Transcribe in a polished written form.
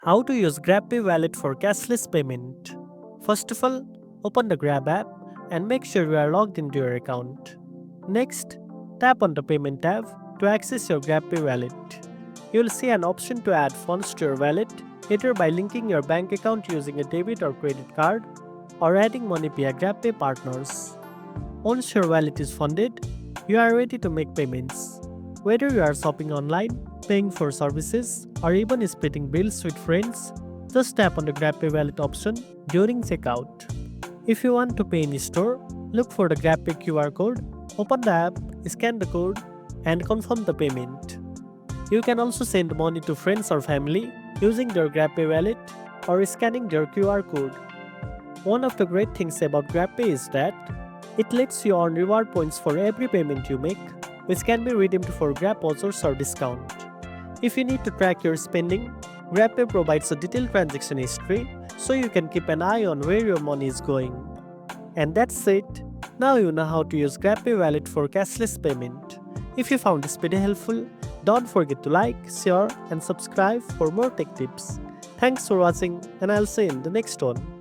How to use GrabPay Wallet for cashless payment. First of all, open the Grab app and make sure you are logged into your account. Next, tap on the Payment tab to access your GrabPay Wallet. You will see an option to add funds to your wallet, either by linking your bank account using a debit or credit card, or adding money via GrabPay partners. Once your wallet is funded, you are ready to make payments. Whether you are shopping online, paying for services, or even splitting bills with friends, just tap on the GrabPay Wallet option during checkout. If you want to pay in store, look for the GrabPay QR code, open the app, scan the code, and confirm the payment. You can also send money to friends or family using their GrabPay wallet or scanning their QR code. One of the great things about GrabPay is that it lets you earn reward points for every payment you make, which can be redeemed for Grab vouchers or discount. If you need to track your spending, GrabPay provides a detailed transaction history so you can keep an eye on where your money is going. And that's it. Now you know how to use GrabPay Wallet for cashless payment. If you found this video helpful, don't forget to like, share, and subscribe for more tech tips. Thanks for watching, and I'll see you in the next one.